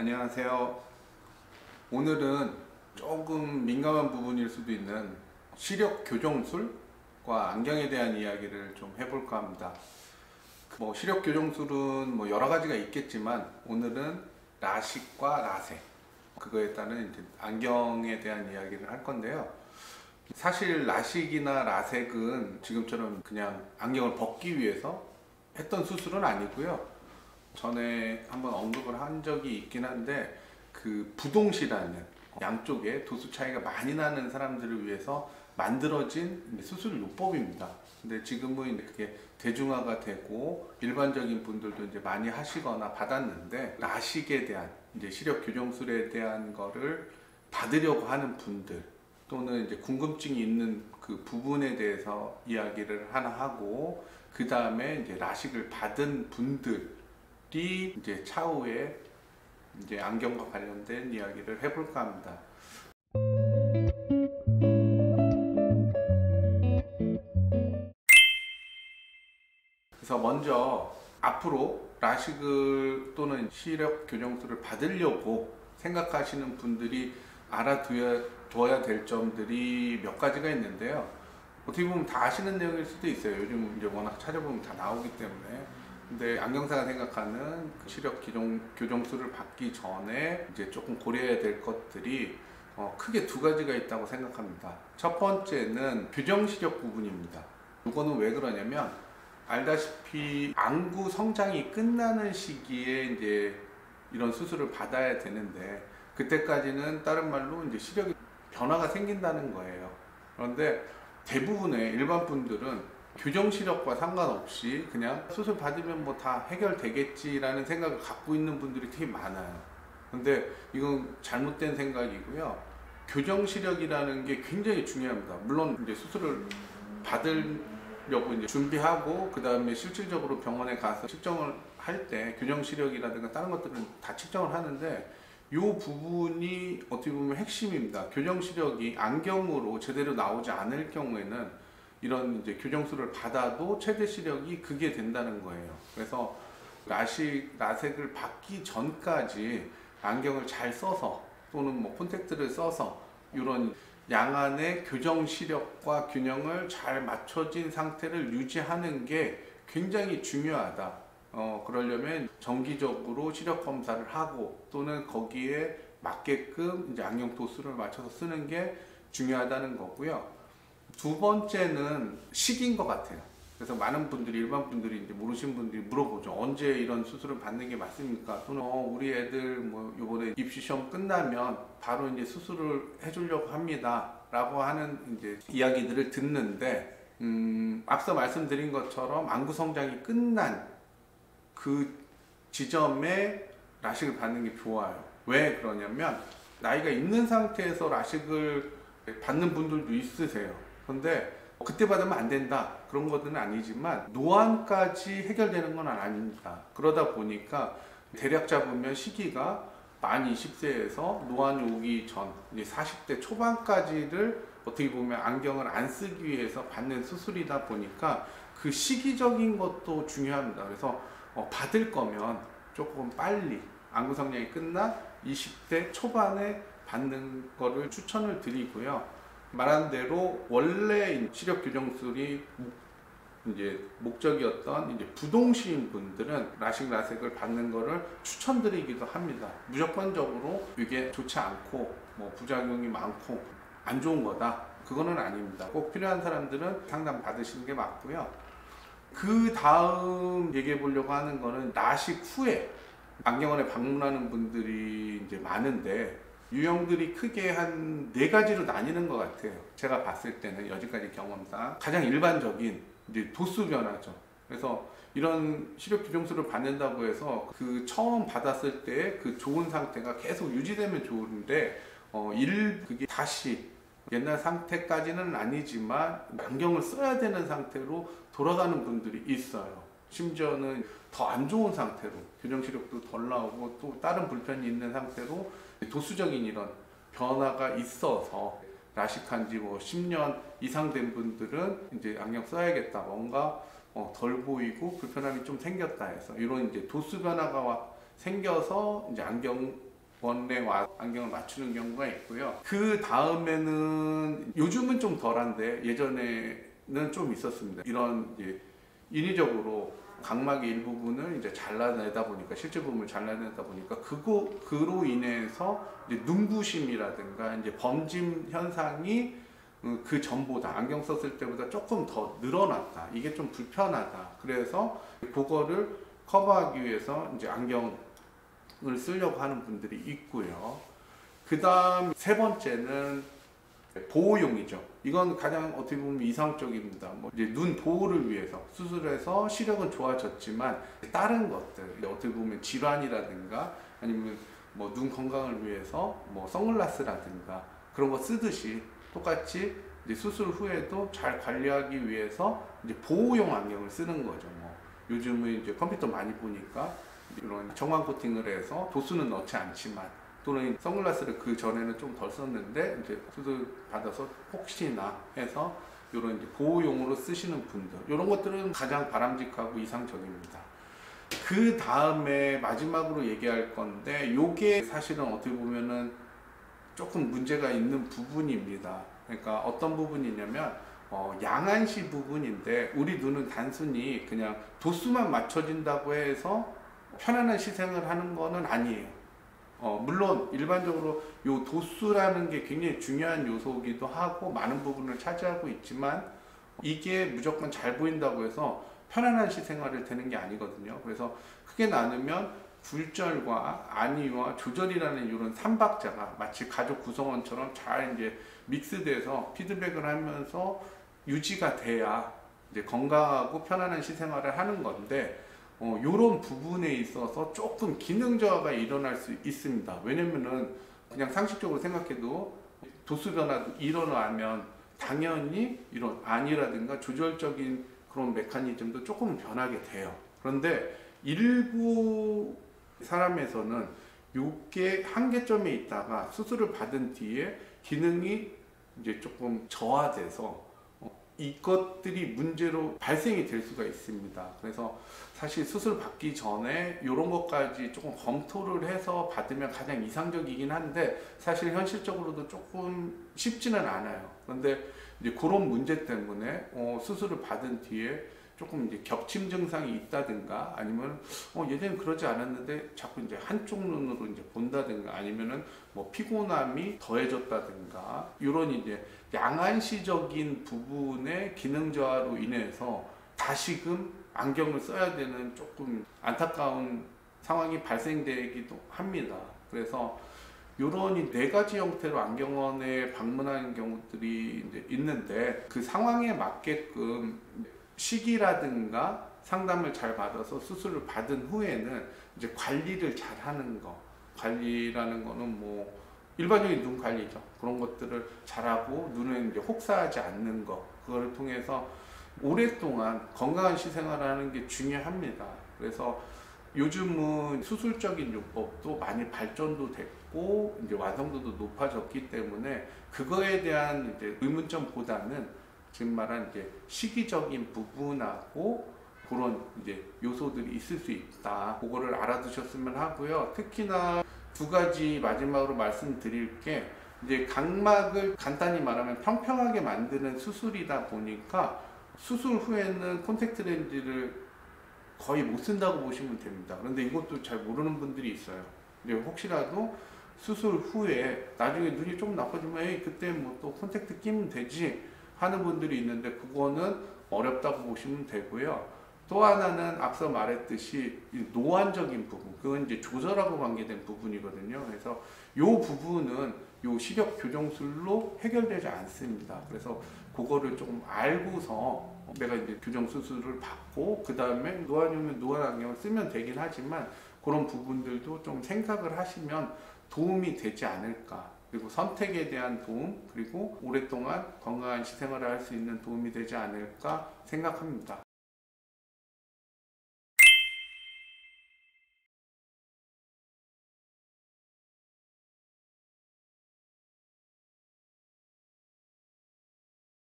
안녕하세요. 오늘은 조금 민감한 부분일 수도 있는 시력 교정술과 안경에 대한 이야기를 좀 해볼까 합니다. 시력 교정술은 여러 가지가 있겠지만 오늘은 라식과 라섹, 그거에 따른 이제 안경에 대한 이야기를 할 건데요. 사실 라식이나 라섹은 지금처럼 그냥 안경을 벗기 위해서 했던 수술은 아니고요. 전에 한번 언급을 한 적이 있긴 한데, 그 부동시라는 양쪽에 도수 차이가 많이 나는 사람들을 위해서 만들어진 수술 요법입니다. 근데 지금은 이제 그게 대중화가 되고 일반적인 분들도 이제 많이 하시거나 받았는데, 라식에 대한 이제 시력 교정술에 대한 거를 받으려고 하는 분들, 또는 이제 궁금증이 있는 그 부분에 대해서 이야기를 하나 하고, 그 다음에 이제 라식을 받은 분들이 이제 차후에 이제 안경과 관련된 이야기를 해볼까 합니다. 그래서 먼저 앞으로 라식을 또는 시력 교정술을 받으려고 생각하시는 분들이 알아둬야 될 점들이 몇 가지가 있는데요. 어떻게 보면 다 아시는 내용일 수도 있어요. 요즘 이제 워낙 찾아보면 다 나오기 때문에. 근데 안경사가 생각하는 그 시력 교정술을 받기 전에 이제 조금 고려해야 될 것들이 크게 두 가지가 있다고 생각합니다. 첫 번째는 교정 시력 부분입니다. 이거는 왜 그러냐면, 알다시피 안구 성장이 끝나는 시기에 이제 이런 수술을 받아야 되는데, 그때까지는 다른 말로 이제 시력이 변화가 생긴다는 거예요. 그런데 대부분의 일반 분들은 교정 시력과 상관없이 그냥 수술 받으면 뭐 다 해결되겠지라는 생각을 갖고 있는 분들이 되게 많아요. 근데 이건 잘못된 생각이고요. 교정 시력이라는 게 굉장히 중요합니다. 물론 이제 수술을 받으려고 이제 준비하고, 그 다음에 실질적으로 병원에 가서 측정을 할 때 교정 시력이라든가 다른 것들은 다 측정을 하는데, 이 부분이 어떻게 보면 핵심입니다. 교정 시력이 안경으로 제대로 나오지 않을 경우에는 이런 이제 교정술을 받아도 최대 시력이 그게 된다는 거예요. 그래서 라섹을 받기 전까지 안경을 잘 써서, 또는 콘택트를 써서 이런 양안의 교정 시력과 균형을 잘 맞춰진 상태를 유지하는 게 굉장히 중요하다. 그러려면 정기적으로 시력 검사를 하고, 또는 거기에 맞게끔 이제 안경 도수를 맞춰서 쓰는 게 중요하다는 거고요. 두 번째는 시기인 것 같아요. 그래서 많은 분들이, 일반 분들이 이제 모르시는 분들이 물어보죠. 언제 이런 수술을 받는 게 맞습니까? 또는 우리 애들 요번에 입시 시험 끝나면 바로 이제 수술을 해주려고 합니다. 라고 하는 이제 이야기들을 듣는데, 앞서 말씀드린 것처럼 안구 성장이 끝난 그 지점에 라식을 받는 게 좋아요. 왜 그러냐면, 나이가 있는 상태에서 라식을 받는 분들도 있으세요. 그런데 그때 받으면 안 된다, 그런 것은 아니지만 노안까지 해결되는 건 아닙니다. 그러다 보니까 대략 잡으면 시기가 만 20세에서 노안이 오기 전 이제 40대 초반까지를 어떻게 보면 안경을 안 쓰기 위해서 받는 수술이다 보니까 그 시기적인 것도 중요합니다. 그래서 받을 거면 조금 빨리 안구 성장이 끝나 20대 초반에 받는 거를 추천을 드리고요. 말한 대로 원래 시력 교정술이 이제 목적이었던 이제 부동시인 분들은 라식, 라섹을 받는 거를 추천드리기도 합니다. 무조건적으로 이게 좋지 않고 부작용이 많고 안 좋은 거다, 그거는 아닙니다. 꼭 필요한 사람들은 상담 받으시는 게 맞고요. 그 다음 얘기해 보려고 하는 거는 라식 후에 안경원에 방문하는 분들이 이제 많은데, 유형들이 크게 한 4가지로 나뉘는 것 같아요. 제가 봤을 때는 여지까지 경험상 가장 일반적인 이제 도수 변화죠. 그래서 이런 시력 교정술을 받는다고 해서 그 처음 받았을 때 그 좋은 상태가 계속 유지되면 좋은데, 그게 다시 옛날 상태까지는 아니지만 안경을 써야 되는 상태로 돌아가는 분들이 있어요. 심지어는 더 안 좋은 상태로, 교정 시력도 덜 나오고 또 다른 불편이 있는 상태로 도수적인 이런 변화가 있어서 라식한 지 10년 이상 된 분들은 이제 안경 써야겠다, 뭔가 덜 보이고 불편함이 좀 생겼다 해서 이런 이제 도수 변화가 생겨서 이제 안경 원래 안경을 맞추는 경우가 있고요. 그 다음에는 요즘은 좀 덜한데 예전에는 좀 있었습니다. 이런 이제 인위적으로 각막의 일부분을 이제 잘라내다 보니까, 실제 부분을 잘라내다 보니까 그로 인해서 이제 눈부심이라든가 이제 범짐 현상이 그 전보다, 안경 썼을 때보다 조금 더 늘어났다. 이게 좀 불편하다. 그래서 그거를 커버하기 위해서 이제 안경을 쓰려고 하는 분들이 있고요. 그 다음 세 번째는 보호용이죠. 이건 가장 어떻게 보면 이상적입니다. 뭐 이제 눈 보호를 위해서 수술해서 시력은 좋아졌지만 다른 것들, 어떻게 보면 질환이라든가 아니면 뭐 눈 건강을 위해서 뭐 선글라스라든가 그런 거 쓰듯이 똑같이 이제 수술 후에도 잘 관리하기 위해서 이제 보호용 안경을 쓰는 거죠. 뭐 요즘은 이제 컴퓨터 많이 보니까 이런 정광 코팅을 해서 도수는 넣지 않지만, 또는 선글라스를 그 전에는 좀 덜 썼는데 이제 수술 받아서 혹시나 해서 이런 이제 보호용으로 쓰시는 분들, 이런 것들은 가장 바람직하고 이상적입니다. 그 다음에 마지막으로 얘기할 건데, 요게 사실은 어떻게 보면은 조금 문제가 있는 부분입니다. 그러니까 어떤 부분이냐면 양안시 부분인데, 우리 눈은 단순히 그냥 도수만 맞춰진다고 해서 편안한 시생을 하는 거는 아니에요. 물론 일반적으로 요 도수라는 게 굉장히 중요한 요소이기도 하고 많은 부분을 차지하고 있지만, 이게 무조건 잘 보인다고 해서 편안한 시생활을 되는 게 아니거든요. 그래서 크게 나누면 굴절과 안위와 조절이라는 이런 삼박자가 마치 가족 구성원처럼 잘 이제 믹스돼서 피드백을 하면서 유지가 돼야 이제 건강하고 편안한 시생활을 하는 건데, 이런 부분에 있어서 조금 기능 저하가 일어날 수 있습니다. 왜냐면은 그냥 상식적으로 생각해도 도수 변화도 일어나면 당연히 이런 안이라든가 조절적인 그런 메커니즘도 조금 변하게 돼요. 그런데 일부 사람에서는 이게 한계점에 있다가 수술을 받은 뒤에 기능이 이제 조금 저하돼서 이것들이 문제로 발생이 될 수가 있습니다. 그래서 사실 수술 받기 전에 이런 것까지 조금 검토를 해서 받으면 가장 이상적이긴 한데, 사실 현실적으로도 조금 쉽지는 않아요. 그런데 이제 그런 문제 때문에 수술을 받은 뒤에 조금 이제 겹침 증상이 있다든가, 아니면 예전엔 그러지 않았는데 자꾸 이제 한쪽 눈으로 이제 본다든가, 아니면은 뭐 피곤함이 더해졌다든가, 이런 이제 양안시적인 부분의 기능 저하로 인해서 다시금 안경을 써야 되는 조금 안타까운 상황이 발생되기도 합니다. 그래서 이런 이 네 가지 형태로 안경원에 방문하는 경우들이 이제 있는데, 그 상황에 맞게끔 시기라든가 상담을 잘 받아서 수술을 받은 후에는 이제 관리를 잘 하는 거, 관리라는 거는 뭐 일반적인 눈 관리죠. 그런 것들을 잘하고 눈을 이제 혹사하지 않는 거, 그걸 통해서 오랫동안 건강한 시생활을 하는 게 중요합니다. 그래서 요즘은 수술적인 요법도 많이 발전도 됐고 이제 완성도도 높아졌기 때문에 그거에 대한 이제 의문점보다는 지금 말한 이제 시기적인 부분하고 그런 이제 요소들이 있을 수 있다. 그거를 알아두셨으면 하고요. 특히나 두 가지 마지막으로 말씀드릴 게, 이제 각막을 간단히 말하면 평평하게 만드는 수술이다 보니까 수술 후에는 콘택트 렌즈를 거의 못 쓴다고 보시면 됩니다. 그런데 이것도 잘 모르는 분들이 있어요. 근데 혹시라도 수술 후에 나중에 눈이 좀 나빠지면 에이 그때 뭐 또 콘택트 끼면 되지 하는 분들이 있는데, 그거는 어렵다고 보시면 되고요. 또 하나는 앞서 말했듯이 노안적인 부분, 그건 이제 조절하고 관계된 부분이거든요. 그래서 이 부분은 이 시력 교정술로 해결되지 않습니다. 그래서 그거를 조금 알고서 내가 이제 교정 수술을 받고 그 다음에 노안이면 노안 안경을 쓰면 되긴 하지만, 그런 부분들도 좀 생각을 하시면 도움이 되지 않을까. 그리고 선택에 대한 도움, 그리고 오랫동안 건강한 시생활을 할 수 있는 도움이 되지 않을까 생각합니다.